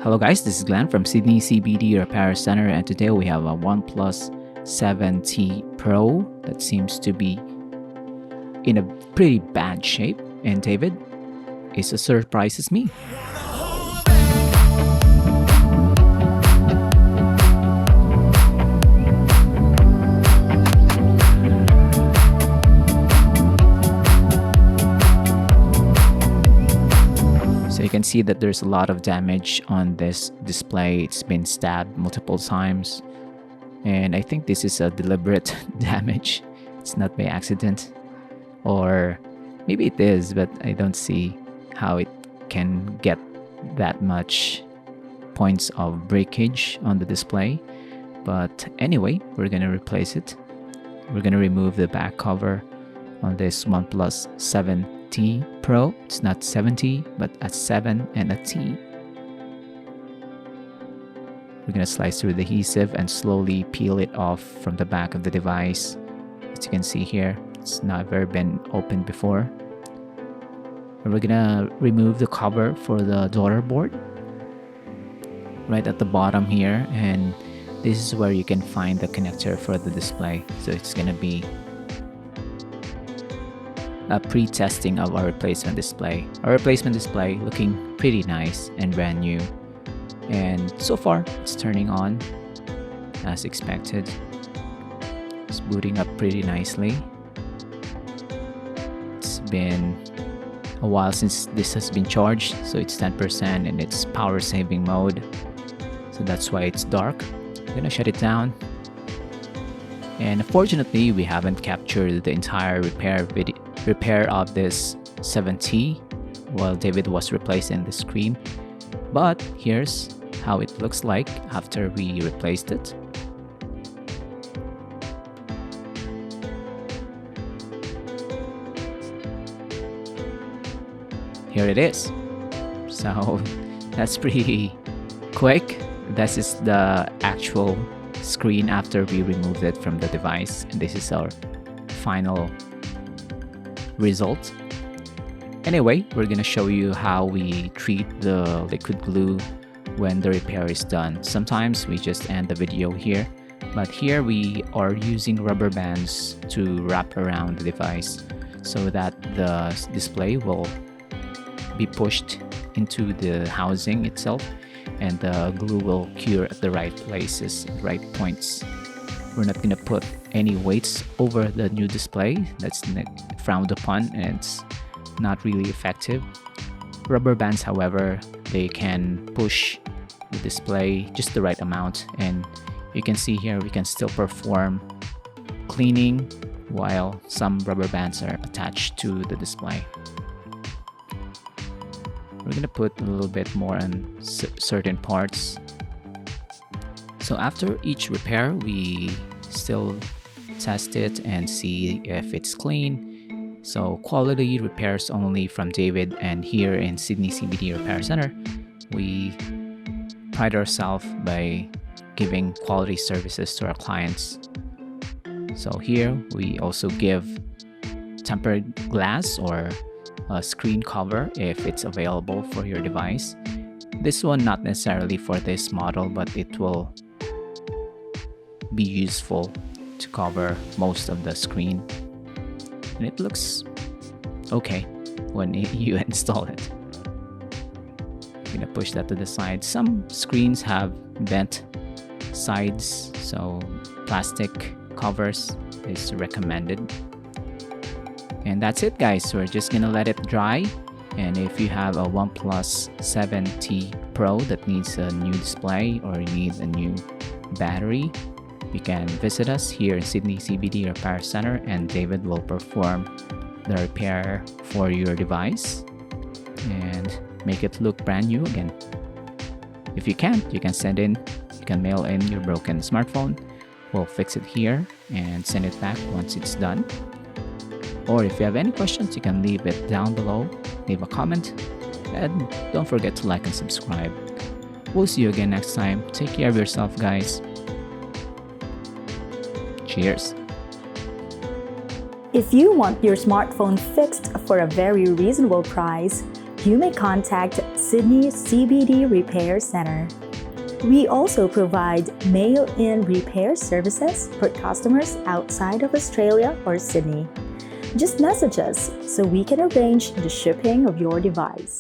Hello guys, this is Glenn from Sydney CBD Repair Center, and today we have a OnePlus 7T Pro that seems to be in a pretty bad shape, and David is as surprised as me. So you can see that there's a lot of damage on this display. It's been stabbed multiple times, and I think this is a deliberate damage. It's not by accident, or maybe it is, but I don't see how it can get that much points of breakage on the display. But anyway, we're gonna replace it. We're gonna remove the back cover on this OnePlus 7T Pro. It's not 70, but a 7 and a T. We're gonna slice through the adhesive and slowly peel it off from the back of the device. As you can see here, it's never been opened before. And we're gonna remove the cover for the daughter board right at the bottom here, and this is where you can find the connector for the display. So it's gonna be a pre-testing of our replacement display. Our replacement display looking pretty nice and brand new, and so far it's turning on as expected. It's booting up pretty nicely. It's been a while since this has been charged, so it's 10% in its power saving mode, so that's why it's dark. I'm gonna shut it down, and unfortunately we haven't captured the entire repair of this 7T while David was replacing the screen, but here's how it looks like after we replaced it. Here it is. So that's pretty quick. This is the actual screen after we removed it from the device, and this is our final result. Anyway, we're gonna show you how we treat the liquid glue when the repair is done. Sometimes we just end the video here, but here we are using rubber bands to wrap around the device so that the display will be pushed into the housing itself, and the glue will cure at the right places, right points. We're not gonna put any weights over the new display. That's frowned upon, and it's not really effective. Rubber bands, however, they can push the display just the right amount, and you can see here we can still perform cleaning while some rubber bands are attached to the display. We're gonna put a little bit more on certain parts. So after each repair, we still test it and see if it's clean. So quality repairs only from David, and here in Sydney CBD Repair Center, we pride ourselves by giving quality services to our clients. So here we also give tempered glass or a screen cover if it's available for your device. This one not necessarily for this model, but it will be useful to cover most of the screen, and it looks okay when you install it. I'm gonna push that to the side. Some screens have bent sides, so plastic covers is recommended. And that's it, guys. We're just gonna let it dry. And if you have a OnePlus 7T Pro that needs a new display or you need a new battery, you can visit us here in Sydney CBD Repair Center, and David will perform the repair for your device and make it look brand new again. If you can't, you can mail in your broken smartphone. We'll fix it here and send it back once it's done. Or if you have any questions, you can leave it down below, leave a comment, and don't forget to like and subscribe. We'll see you again next time. Take care of yourself, guys. Cheers. If you want your smartphone fixed for a very reasonable price, you may contact Sydney CBD Repair Center. We also provide mail-in repair services for customers outside of Australia or Sydney. Just message us so we can arrange the shipping of your device.